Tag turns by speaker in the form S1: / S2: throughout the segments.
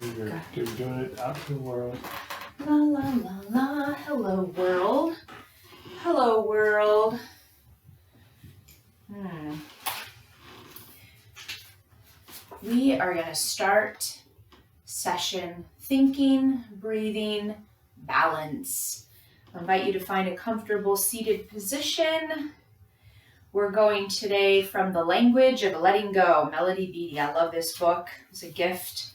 S1: You're doing it out to the world.
S2: La la la la. Hello world. Hello world. We are going to start session thinking, breathing, balance. I invite you to find a comfortable seated position. We're going today from The Language of Letting Go, Melody Beattie. I love this book. It's a gift.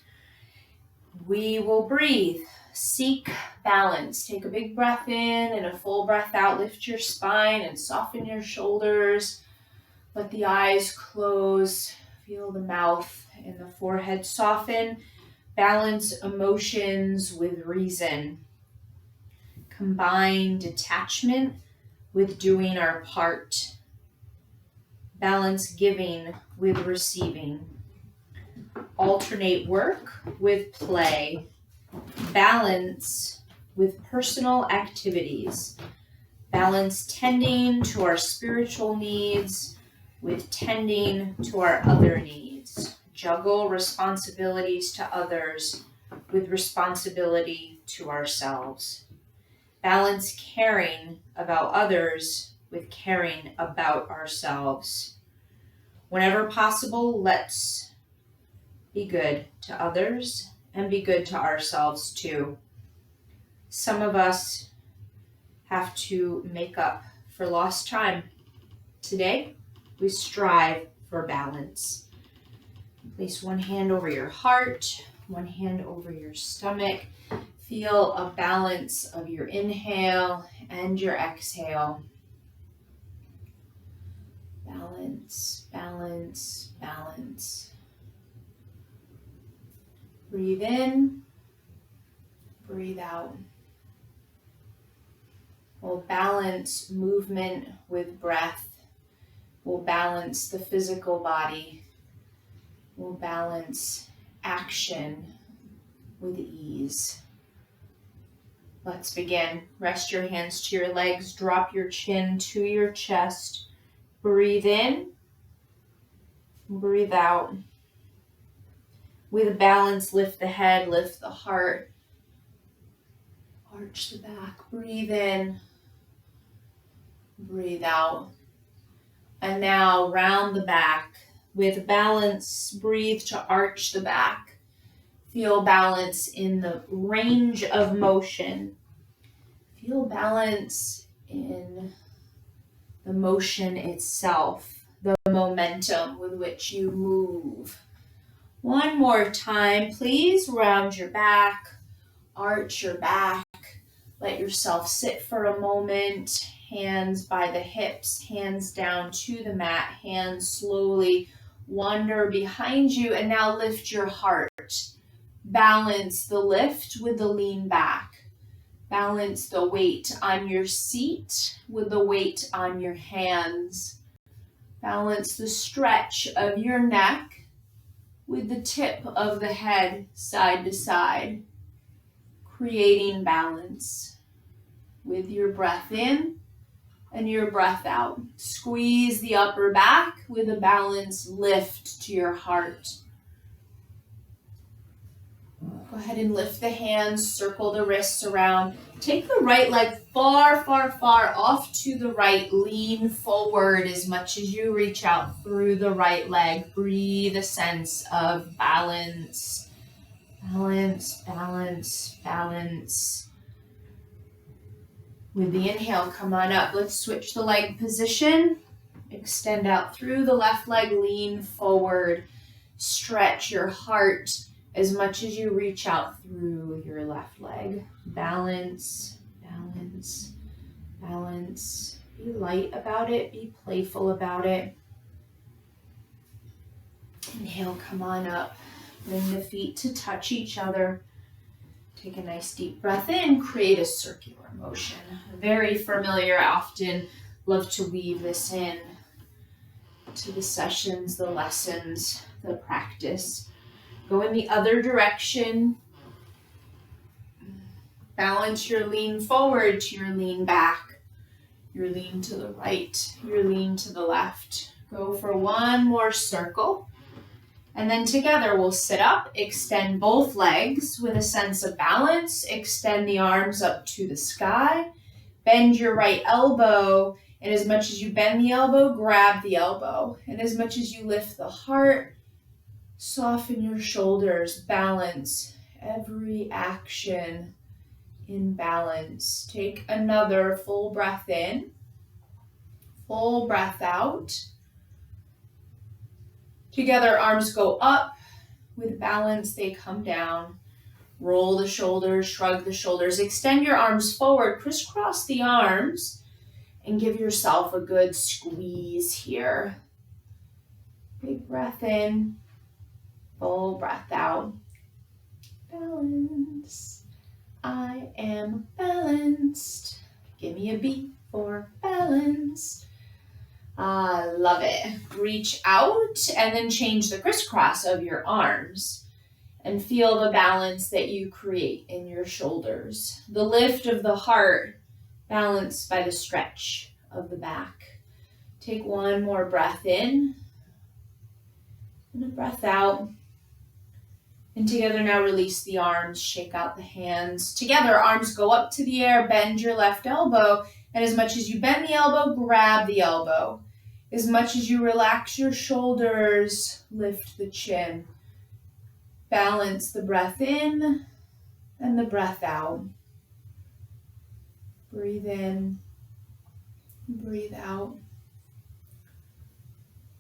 S2: We will breathe. Seek balance. Take a big breath in and a full breath out. Lift your spine and soften your shoulders. Let the eyes close. Feel the mouth and the forehead soften. Balance emotions with reason. Combine detachment with doing our part. Balance giving with receiving. Alternate work with play. Balance with personal activities. Balance tending to our spiritual needs with tending to our other needs. Juggle responsibilities to others with responsibility to ourselves. Balance caring about others with caring about ourselves. Whenever possible, let's be good to others and be good to ourselves too. Some of us have to make up for lost time. Today, we strive for balance. Place one hand over your heart, one hand over your stomach. Feel a balance of your inhale and your exhale. Balance, balance, balance. Breathe in, breathe out. We'll balance movement with breath. We'll balance the physical body. We'll balance action with ease. Let's begin. Rest your hands to your legs. Drop your chin to your chest. Breathe in. Breathe out. With balance, lift the head, lift the heart. Arch the back. Breathe in. Breathe out. And now round the back. With balance, breathe to arch the back. Feel balance in the range of motion. Feel balance in the motion itself, the momentum with which you move. One more time, please. Round your back, arch your back. Let yourself sit for a moment. Hands by the hips, hands down to the mat. Hands slowly wander behind you, and now lift your heart. Balance the lift with the lean back. Balance the weight on your seat with the weight on your hands. Balance the stretch of your neck with the tip of the head side to side, creating balance with your breath in and your breath out. Squeeze the upper back with a balanced lift to your heart. Go ahead and lift the hands, circle the wrists around. Take the right leg far, far, far off to the right. Lean forward as much as you reach out through the right leg. Breathe a sense of balance. Balance, balance, balance. With the inhale, come on up. Let's switch the leg position. Extend out through the left leg, lean forward. Stretch your heart as much as you reach out through your left leg. Balance, balance, balance. Be light about it, be playful about it. Inhale, come on up. Bring the feet to touch each other. Take a nice deep breath in, create a circular motion. Very familiar, I often love to weave this in to the sessions, the lessons, the practice. Go in the other direction. Balance your lean forward to your lean back. Your lean to the right, your lean to the left. Go for one more circle. And then together we'll sit up, extend both legs with a sense of balance, extend the arms up to the sky, bend your right elbow, and as much as you bend the elbow, grab the elbow. And as much as you lift the heart, soften your shoulders, balance every action in balance. Take another full breath in, full breath out. Together, arms go up. With balance, they come down. Roll the shoulders, shrug the shoulders. Extend your arms forward, crisscross the arms, and give yourself a good squeeze here. Big breath in, full breath out. Balance. I am balanced. Give me a B for balanced. Love it. Reach out and then change the crisscross of your arms and feel the balance that you create in your shoulders. The lift of the heart balanced by the stretch of the back. Take one more breath in and a breath out. And together now release the arms, shake out the hands. Together, arms go up to the air, bend your left elbow, and as much as you bend the elbow, grab the elbow. As much as you relax your shoulders, lift the chin. Balance the breath in and the breath out. Breathe in, breathe out.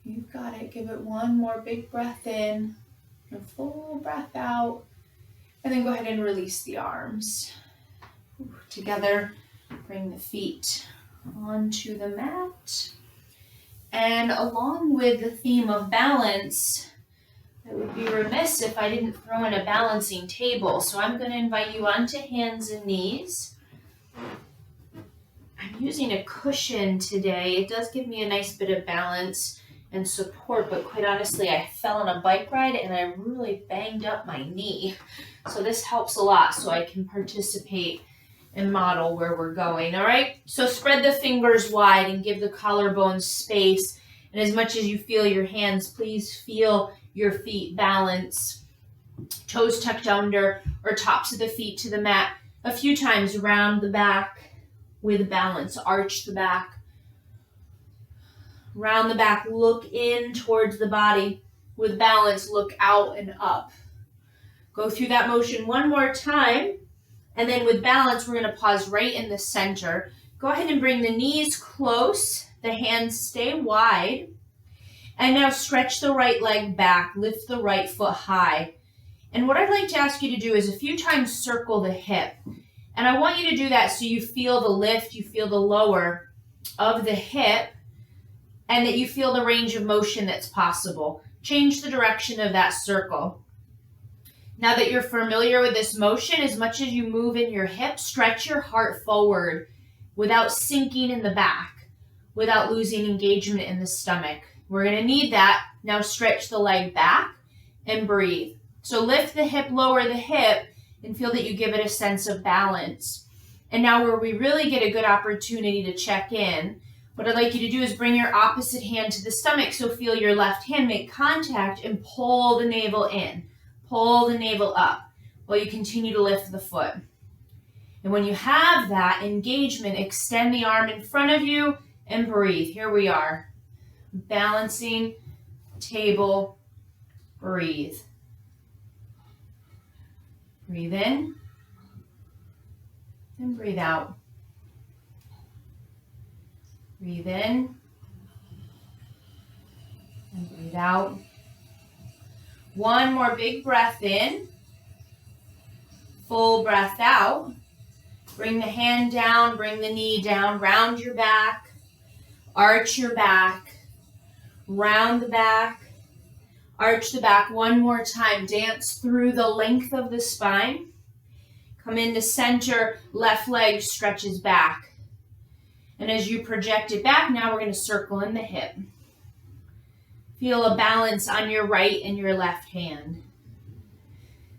S2: You've got it. Give it one more big breath in, a full breath out, and then go ahead and release the arms. Together, bring the feet onto the mat. And along with the theme of balance, I would be remiss if I didn't throw in a balancing table. So I'm going to invite you onto hands and knees. I'm using a cushion today. It does give me a nice bit of balance and support, but quite honestly, I fell on a bike ride and I really banged up my knee. So this helps a lot so I can participate and model where we're going, all right? So spread the fingers wide and give the collarbones space. And as much as you feel your hands, please feel your feet balance. Toes tucked under or tops of the feet to the mat. A few times round the back with balance. Arch the back. Round the back, look in towards the body. With balance, look out and up. Go through that motion one more time. And then with balance, we're going to pause right in the center. Go ahead and bring the knees close. The hands stay wide. And now stretch the right leg back. Lift the right foot high. And what I'd like to ask you to do is a few times circle the hip. And I want you to do that so you feel the lift, you feel the lower of the hip, and that you feel the range of motion that's possible. Change the direction of that circle. Now that you're familiar with this motion, as much as you move in your hip, stretch your heart forward without sinking in the back, without losing engagement in the stomach. We're going to need that. Now stretch the leg back and breathe. So lift the hip, lower the hip, and feel that you give it a sense of balance. And now where we really get a good opportunity to check in, what I'd like you to do is bring your opposite hand to the stomach. So feel your left hand make contact and pull the navel in. Pull the navel up while you continue to lift the foot. And when you have that engagement, extend the arm in front of you and breathe. Here we are. Balancing, table, breathe. Breathe in and breathe out. Breathe in and breathe out. One more big breath in. Full breath out. Bring the hand down, bring the knee down, round your back, arch your back, round the back, arch the back one more time. Dance through the length of the spine. Come into center, left leg stretches back. And as you project it back, now we're going to circle in the hip. Feel a balance on your right and your left hand.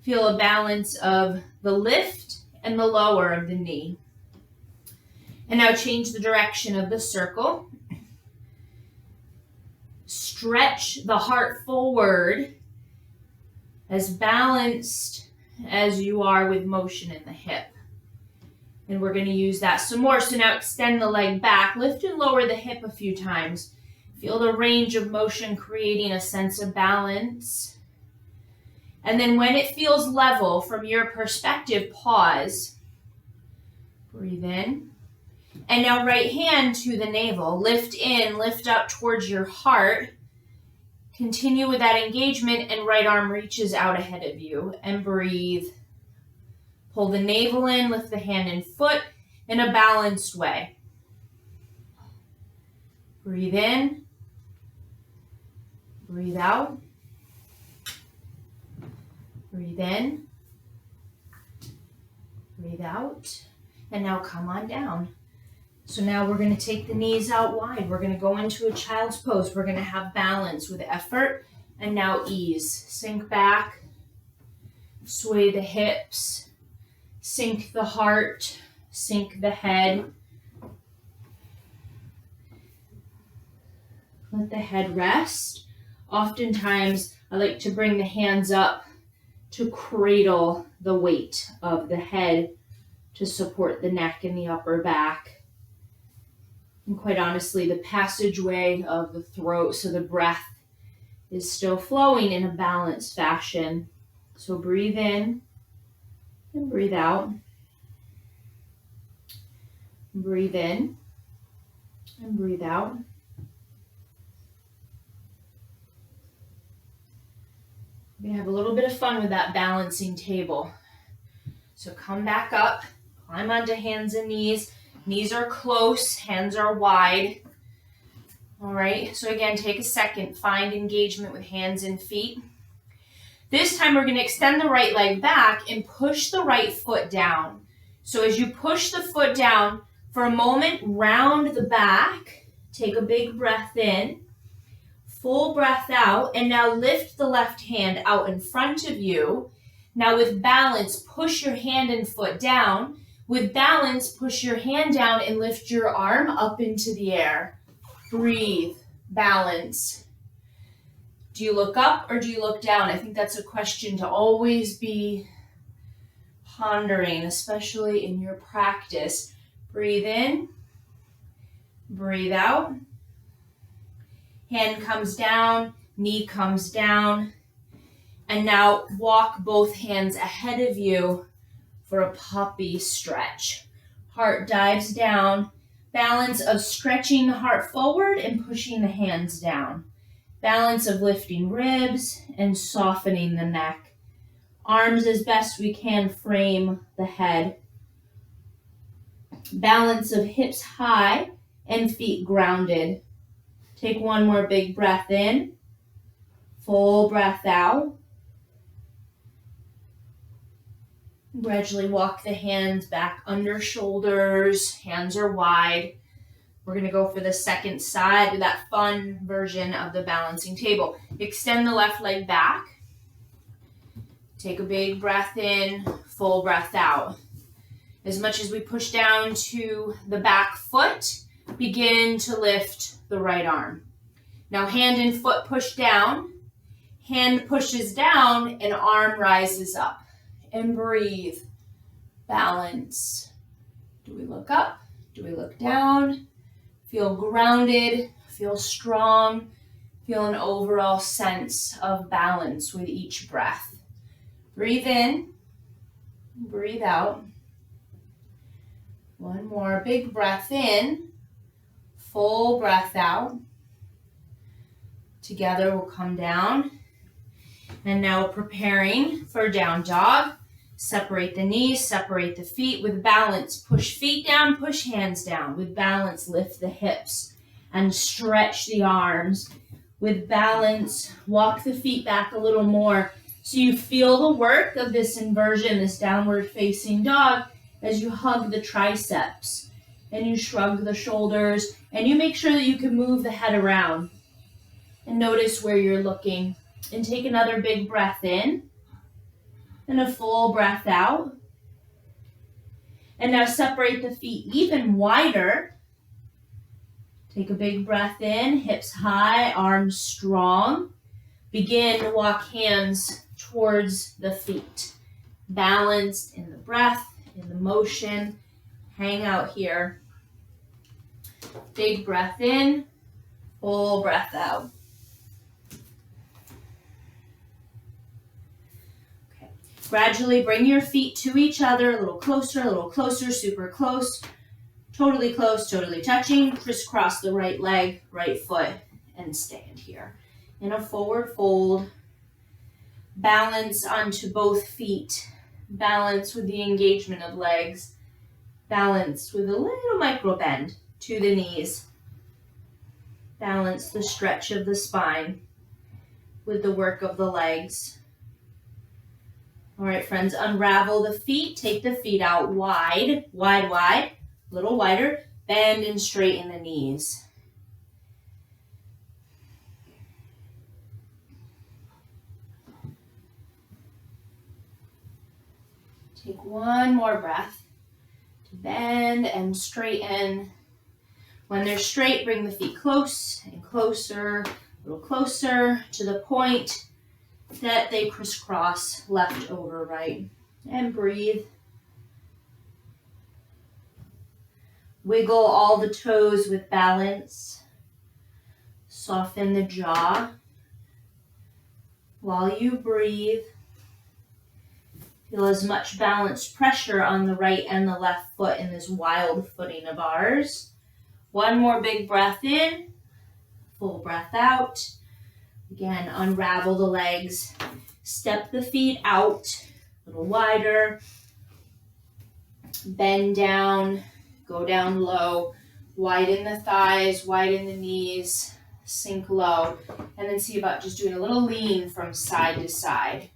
S2: Feel a balance of the lift and the lower of the knee. And now change the direction of the circle. Stretch the heart forward as balanced as you are with motion in the hip. And we're going to use that some more. So now extend the leg back, lift and lower the hip a few times. Feel the range of motion creating a sense of balance. And then when it feels level from your perspective, pause. Breathe in. And now right hand to the navel. Lift in, lift up towards your heart. Continue with that engagement and right arm reaches out ahead of you. And breathe. Pull the navel in, lift the hand and foot in a balanced way. Breathe in. Breathe out. Breathe in. Breathe out. And now come on down. So now we're going to take the knees out wide. We're going to go into a child's pose. We're going to have balance with effort and now ease. Sink back. Sway the hips. Sink the heart. Sink the head. Let the head rest. Oftentimes, I like to bring the hands up to cradle the weight of the head to support the neck and the upper back. And quite honestly, the passageway of the throat, so the breath is still flowing in a balanced fashion. So breathe in and breathe out. Breathe in and breathe out. We're going to have a little bit of fun with that balancing table. So come back up, climb onto hands and knees. Knees are close, hands are wide. All right, so again, take a second, find engagement with hands and feet. This time we're going to extend the right leg back and push the right foot down. So as you push the foot down, for a moment, round the back, take a big breath in. Full breath out, and now lift the left hand out in front of you. Now with balance, push your hand and foot down. With balance, push your hand down and lift your arm up into the air. Breathe, balance. Do you look up or do you look down? I think that's a question to always be pondering, especially in your practice. Breathe in, breathe out. Hand comes down, knee comes down, and now walk both hands ahead of you for a puppy stretch. Heart dives down, balance of stretching the heart forward and pushing the hands down. Balance of lifting ribs and softening the neck. Arms as best we can frame the head. Balance of hips high and feet grounded. Take one more big breath in, full breath out. Gradually walk the hands back under shoulders, hands are wide. We're going to go for the second side with that fun version of the balancing table. Extend the left leg back. Take a big breath in, full breath out. As much as we push down to the back foot, begin to lift the right arm. Now hand and foot push down, hand pushes down and arm rises up. And breathe, balance. Do we look up? Do we look down? Feel grounded, feel strong, feel an overall sense of balance with each breath. Breathe in, breathe out. One more big breath in. Full breath out. Together we'll come down. And now preparing for down dog. Separate the knees, separate the feet with balance. Push feet down, push hands down. With balance, lift the hips and stretch the arms. With balance, walk the feet back a little more so you feel the work of this inversion, this downward facing dog, as you hug the triceps. And you shrug the shoulders, and you make sure that you can move the head around. And notice where you're looking. And take another big breath in, and a full breath out. And now separate the feet even wider. Take a big breath in, hips high, arms strong. Begin to walk hands towards the feet. Balanced in the breath, in the motion. Hang out here. Big breath in, full breath out. Okay. Gradually bring your feet to each other, a little closer, super close, totally touching. Crisscross the right leg, right foot, and stand here. In a forward fold, balance onto both feet, balance with the engagement of legs, balance with a little micro bend to the knees. Balance the stretch of the spine with the work of the legs. All right, friends, unravel the feet. Take the feet out wide, a little wider. Bend and straighten the knees. Take one more breath to bend and straighten. When they're straight, bring the feet close and closer, a little closer to the point that they crisscross left over right. And breathe. Wiggle all the toes with balance. Soften the jaw. While you breathe, feel as much balanced pressure on the right and the left foot in this wild footing of ours. One more big breath in, full breath out. Again, unravel the legs, step the feet out, a little wider. Bend down, go down low, widen the thighs, widen the knees, sink low, and then see about just doing a little lean from side to side.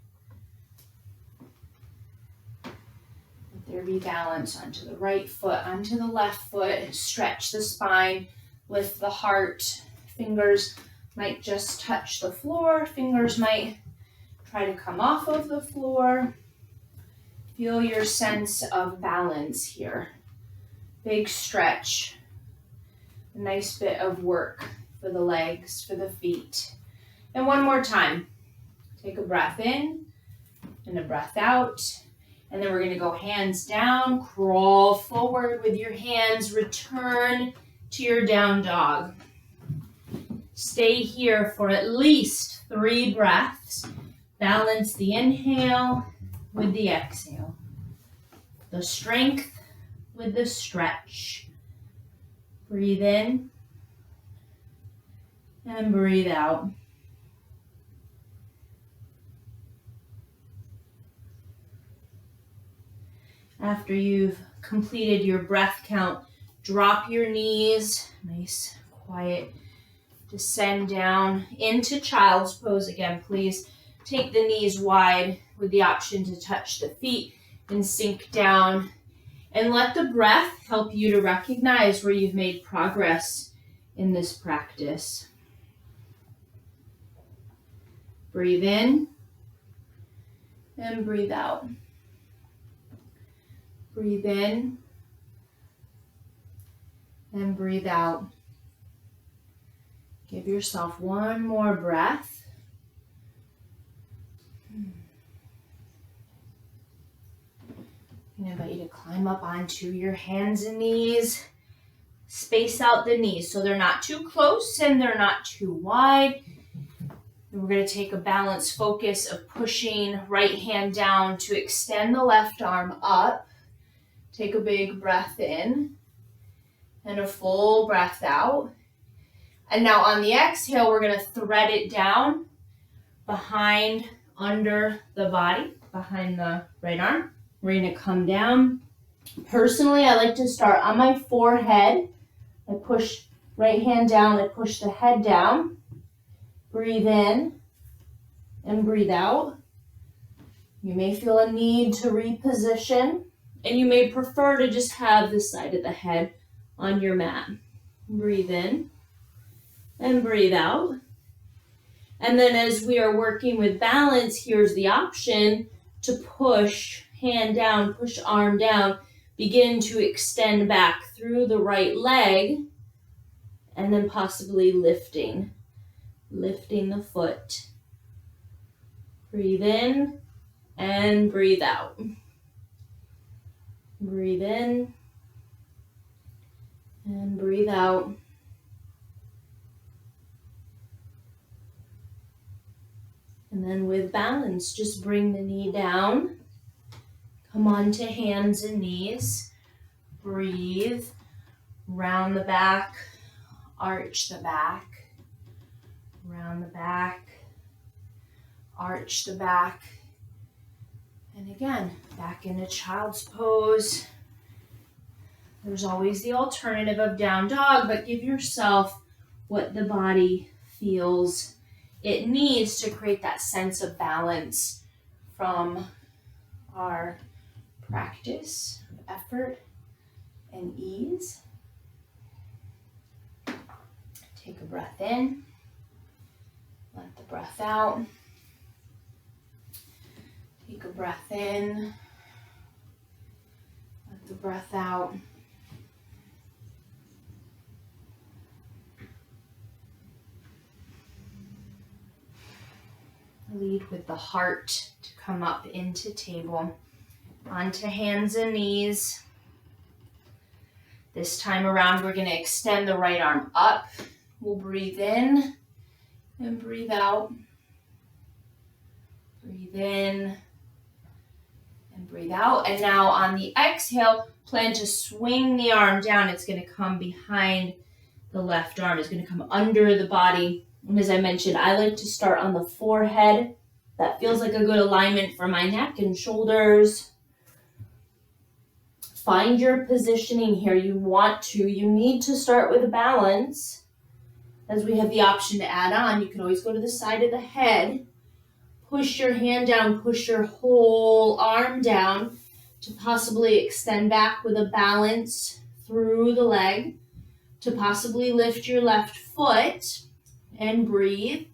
S2: There be balance onto the right foot, onto the left foot. Stretch the spine, lift the heart. Fingers might just touch the floor. Fingers might try to come off of the floor. Feel your sense of balance here. Big stretch. A nice bit of work for the legs, for the feet. And one more time. Take a breath in and a breath out. And then we're going to go hands down, crawl forward with your hands, return to your down dog. Stay here for at least 3 breaths. Balance the inhale with the exhale. The strength with the stretch. Breathe in and breathe out. After you've completed your breath count, drop your knees, nice, quiet, descend down into child's pose again, please. Take the knees wide with the option to touch the feet and sink down. And let the breath help you to recognize where you've made progress in this practice. Breathe in and breathe out. Breathe in and breathe out. Give yourself one more breath. I invite you to climb up onto your hands and knees. Space out the knees so they're not too close and they're not too wide. And we're going to take a balanced focus of pushing right hand down to extend the left arm up. Take a big breath in and a full breath out. And now on the exhale, we're going to thread it down behind, under the body, behind the right arm. We're going to come down. Personally, I like to start on my forehead. I push right hand down, I push the head down. Breathe in and breathe out. You may feel a need to reposition, and you may prefer to just have the side of the head on your mat. Breathe in and breathe out. And then as we are working with balance, here's the option to push hand down, push arm down, begin to extend back through the right leg, and then possibly lifting the foot. Breathe in and breathe out. Breathe in and breathe out. And then with balance, just bring the knee down. Come on to hands and knees. Breathe. Round the back. Arch the back. Round the back. Arch the back. And again, back into child's pose. There's always the alternative of down dog, but give yourself what the body feels it needs to create that sense of balance from our practice, effort, and ease. Take a breath in. Let the breath out. Take a breath in. Let the breath out. Lead with the heart to come up into table. Onto hands and knees. This time around, we're going to extend the right arm up. We'll breathe in and breathe out. Breathe in and breathe out. And now on the exhale, plan to swing the arm down. It's going to come behind the left arm. It's going to come under the body. And as I mentioned, I like to start on the forehead. That feels like a good alignment for my neck and shoulders. Find your positioning here. You need to start with a balance. As we have the option to add on, you can always go to the side of the head. Push your hand down, push your whole arm down to possibly extend back with a balance through the leg, to possibly lift your left foot and breathe.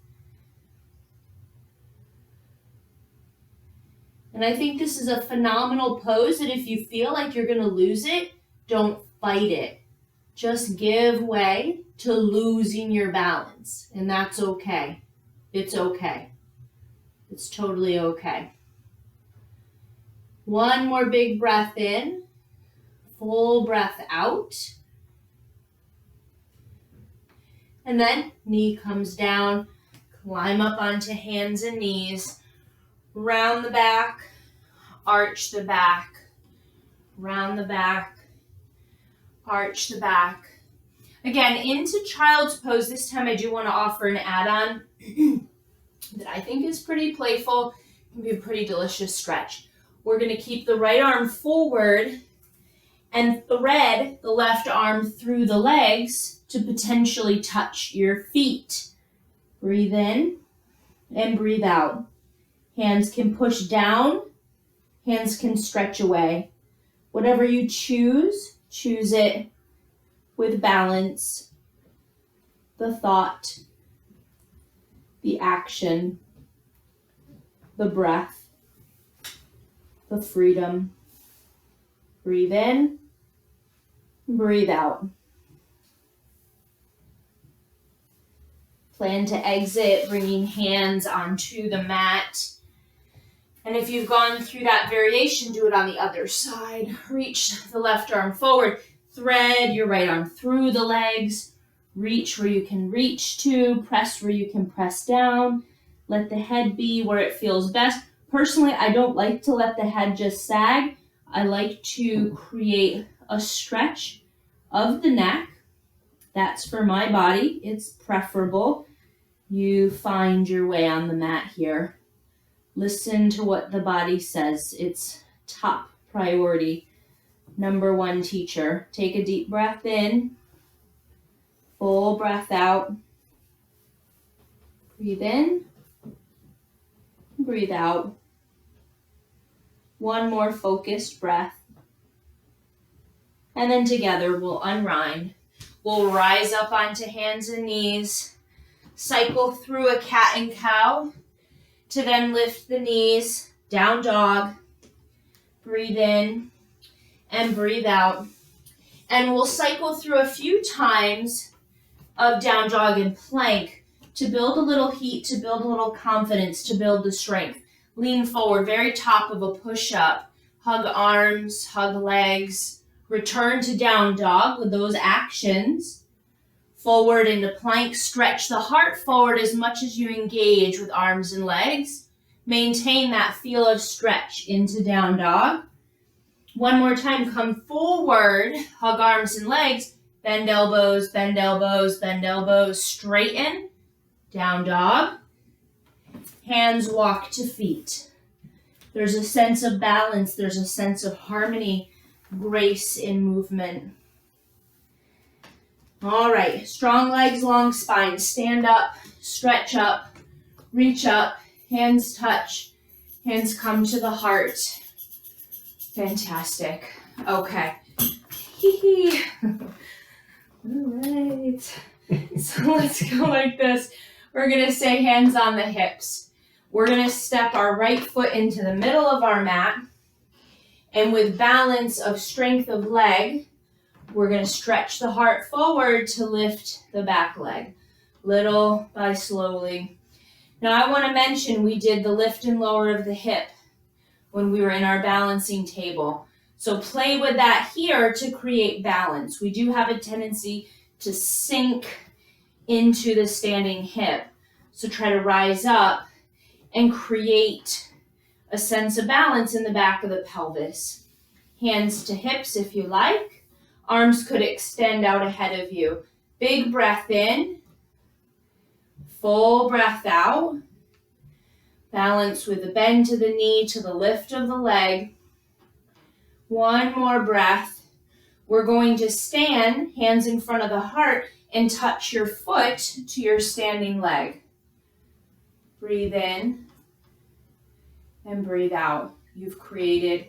S2: And I think this is a phenomenal pose that if you feel like you're going to lose it, don't fight it. Just give way to losing your balance. And that's okay. It's okay. It's totally okay. One more big breath in. Full breath out. And then knee comes down. Climb up onto hands and knees. Round the back, arch the back, round the back, arch the back. Again, into child's pose, this time I do want to offer an add-on that I think is pretty playful, can be a pretty delicious stretch. We're going to keep the right arm forward and thread the left arm through the legs to potentially touch your feet. Breathe in and breathe out. Hands can push down, hands can stretch away. Whatever you choose, choose it with balance, the thought, the action, the breath, the freedom. Breathe in, breathe out. Plan to exit, bringing hands onto the mat. And if you've gone through that variation, do it on the other side. Reach the left arm forward. Thread your right arm through the legs. Reach where you can reach to. Press where you can press down. Let the head be where it feels best. Personally, I don't like to let the head just sag. I like to create a stretch of the neck. That's for my body. It's preferable. You find your way on the mat here. Listen to what the body says. It's top priority. Number one teacher. Take a deep breath in. Full breath out. Breathe in. Breathe out. One more focused breath. And then together we'll unwind. We'll rise up onto hands and knees. Cycle through a cat and cow. To then lift the knees, down dog, breathe in and breathe out. And we'll cycle through a few times of down dog and plank to build a little heat, to build a little confidence, to build the strength. Lean forward, very top of a push-up. Hug arms, hug legs. Return to down dog with those actions. Forward into plank. Stretch the heart forward as much as you engage with arms and legs. Maintain that feel of stretch into down dog. One more time, come forward, hug arms and legs. Bend elbows, bend elbows, bend elbows. Straighten, down dog. Hands walk to feet. There's a sense of balance. There's a sense of harmony, grace in movement. All right, strong legs, long spine. Stand up, stretch up, reach up, hands touch, hands come to the heart. Fantastic. Okay. All right. So let's go like this. We're going to say hands on the hips. We're going to step our right foot into the middle of our mat. And with balance of strength of leg, we're going to stretch the heart forward to lift the back leg, little by slowly. Now I want to mention we did the lift and lower of the hip when we were in our balancing table. So play with that here to create balance. We do have a tendency to sink into the standing hip. So try to rise up and create a sense of balance in the back of the pelvis. Hands to hips if you like. Arms could extend out ahead of you. Big breath in. Full breath out. Balance with the bend to the knee to the lift of the leg. One more breath. We're going to stand, hands in front of the heart, and touch your foot to your standing leg. Breathe in and breathe out. You've created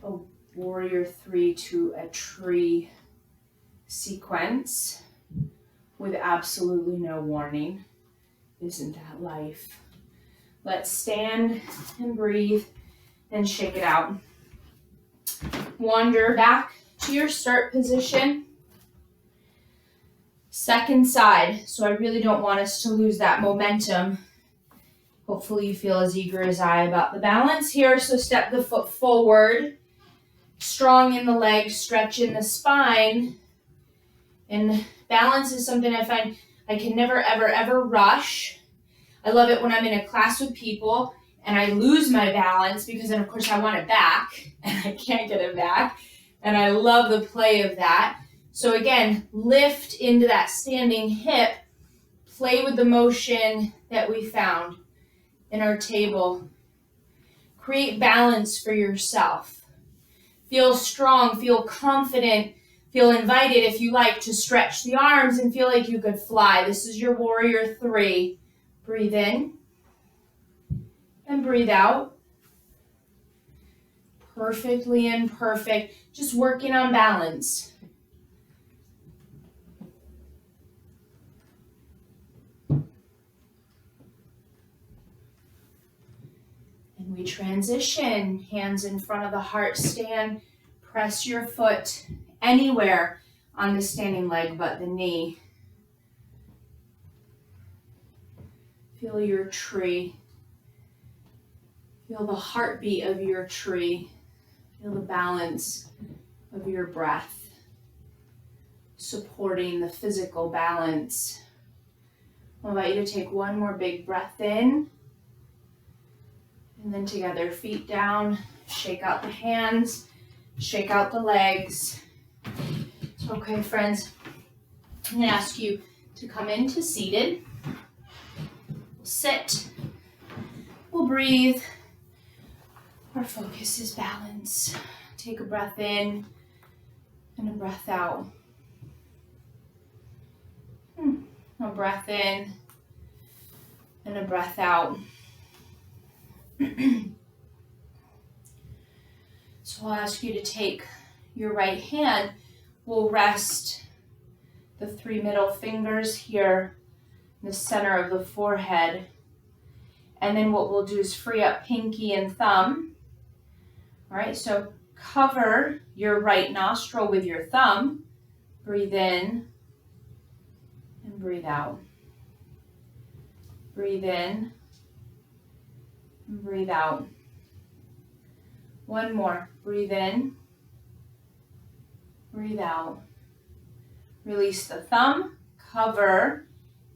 S2: a warrior 3 to a tree sequence with absolutely no warning. Isn't that life? Let's stand and breathe and shake it out. Wander back to your start position. Second side. So I really don't want us to lose that momentum. Hopefully you feel as eager as I about the balance here. So step the foot forward. Strong in the legs, stretch in the spine. And balance is something I find I can never, ever, ever rush. I love it when I'm in a class with people and I lose my balance because then of course I want it back and I can't get it back. And I love the play of that. So again, lift into that standing hip, play with the motion that we found in our table. Create balance for yourself. Feel strong, feel confident, feel invited if you like to stretch the arms and feel like you could fly. This is your warrior 3. Breathe in and breathe out. Perfectly imperfect. Just working on balance. And we transition. Hands in front of the heart. Stand. Press your foot anywhere on the standing leg but the knee. Feel your tree. Feel the heartbeat of your tree. Feel the balance of your breath, supporting the physical balance. I'll invite you to take one more big breath in. And then together, feet down, shake out the hands, shake out the legs. Okay, friends, I'm going to ask you to come into seated. Sit. We'll breathe. Our focus is balance. Take a breath in and a breath out. A breath in and a breath out. So I'll ask you to take your right hand. We'll rest the 3 middle fingers here in the center of the forehead. And then what we'll do is free up pinky and thumb. All right, so cover your right nostril with your thumb. Breathe in and breathe out. Breathe in And breathe out. One more. Breathe in. Breathe out. Release the thumb. Cover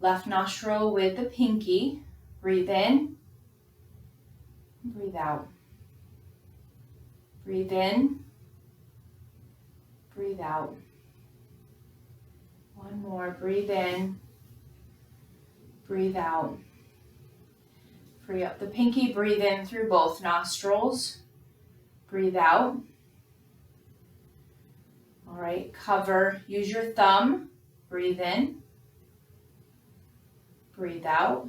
S2: left nostril with the pinky. Breathe in. Breathe out. Breathe in. Breathe out. One more. Breathe in. Breathe out. Free up the pinky. Breathe in through both nostrils. Breathe out. All right, cover. Use your thumb. Breathe in. Breathe out.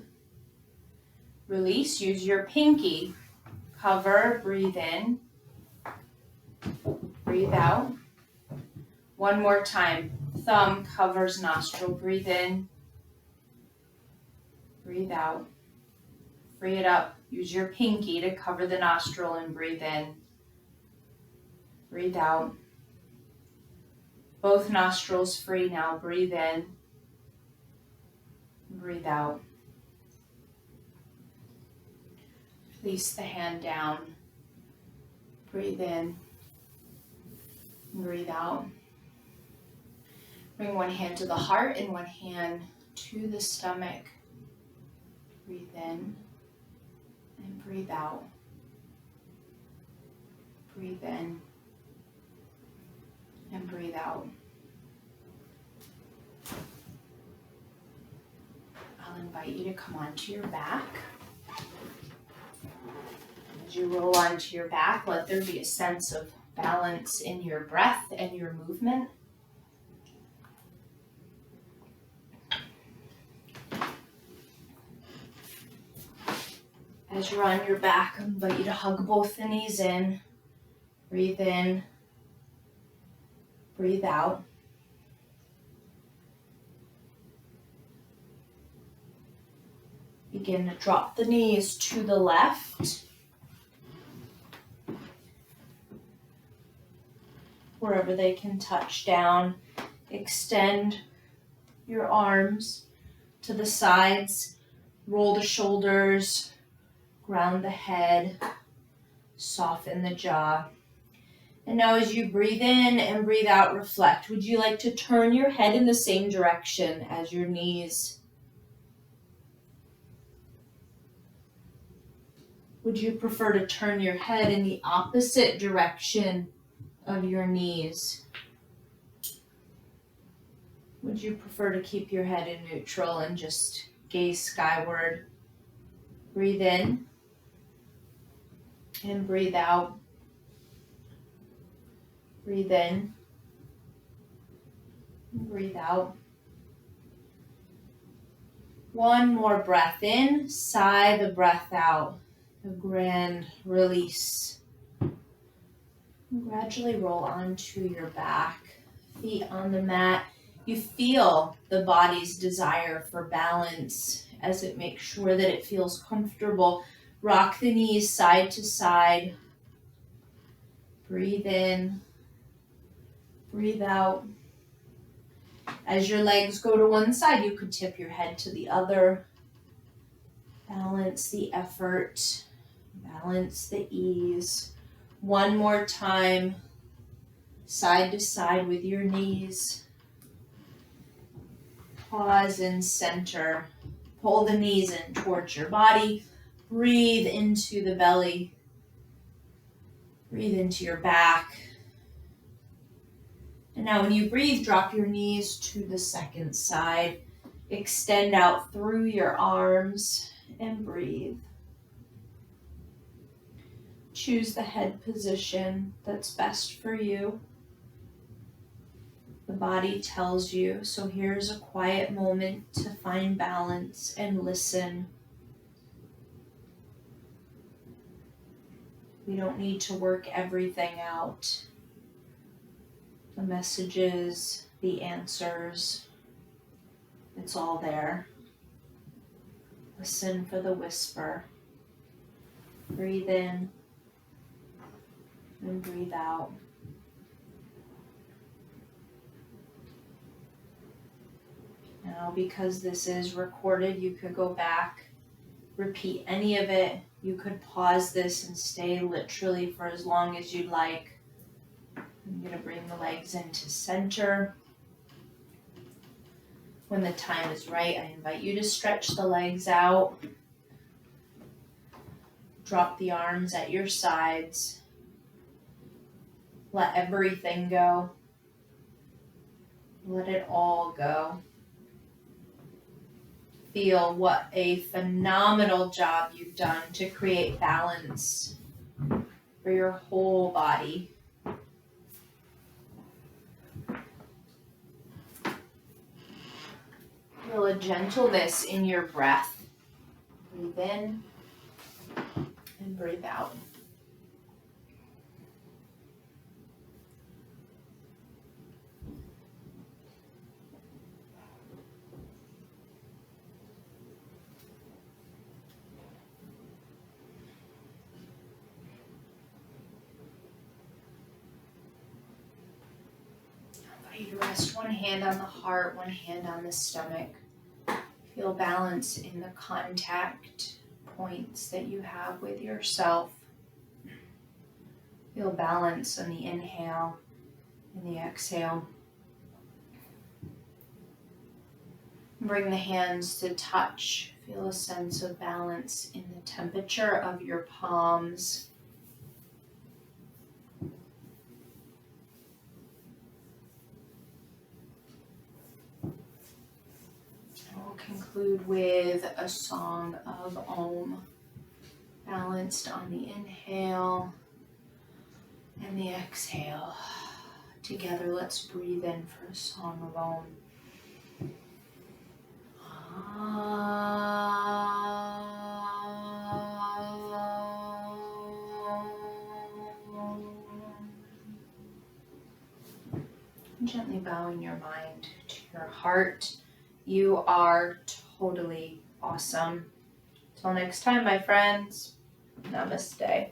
S2: Release. Use your pinky. Cover. Breathe in. Breathe out. One more time. Thumb covers nostril. Breathe in. Breathe out. Free it up. Use your pinky to cover the nostril and breathe in. Breathe out. Both nostrils free now. Breathe in. Breathe out. Release the hand down. Breathe in. Breathe out. Bring one hand to the heart and one hand to the stomach. Breathe in and breathe out. Breathe in and breathe out. I'll invite you to come onto your back. As you roll onto your back, let there be a sense of balance in your breath and your movement. As you're on your back, I invite you to hug both the knees in. Breathe in. Breathe out. Begin to drop the knees to the left. Wherever they can touch down. Extend your arms to the sides. Roll the shoulders. Ground the head. Soften the jaw. And now as you breathe in and breathe out, reflect. Would you like to turn your head in the same direction as your knees? Would you prefer to turn your head in the opposite direction of your knees? Would you prefer to keep your head in neutral and just gaze skyward? Breathe in and breathe out. Breathe in and breathe out. One more breath in, sigh the breath out. A grand release. And gradually roll onto your back, feet on the mat. You feel the body's desire for balance as it makes sure that it feels comfortable. Rock the knees side to side. Breathe in, breathe out. As your legs go to one side, you could tip your head to the other. Balance the effort. Balance the ease. One more time, side to side with your knees. Pause and center. Pull the knees in towards your body. Breathe into the belly. Breathe into your back. And now when you breathe, drop your knees to the second side. Extend out through your arms and breathe. Choose the head position that's best for you. The body tells you, so here's a quiet moment to find balance and listen. We don't need to work everything out. The messages, the answers, it's all there. Listen for the whisper. Breathe in and breathe out. Now, because this is recorded, you could go back, repeat any of it You could pause this and stay literally for as long as you'd like. I'm going to bring the legs into center. When the time is right, I invite you to stretch the legs out. Drop the arms at your sides. Let everything go. Let it all go. Feel what a phenomenal job you've done to create balance for your whole body. Feel a gentleness in your breath. Breathe in and breathe out. I invite you to rest one hand on the heart, one hand on the stomach. Feel balance in the contact points that you have with yourself. Feel balance on the inhale and the exhale. Bring the hands to touch. Feel a sense of balance in the temperature of your palms. We'll conclude with a song of Om, balanced on the inhale and the exhale. Together, let's breathe in for a song of Om. Gently bowing your mind to your heart. You are totally awesome. Till next time, my friends. Namaste.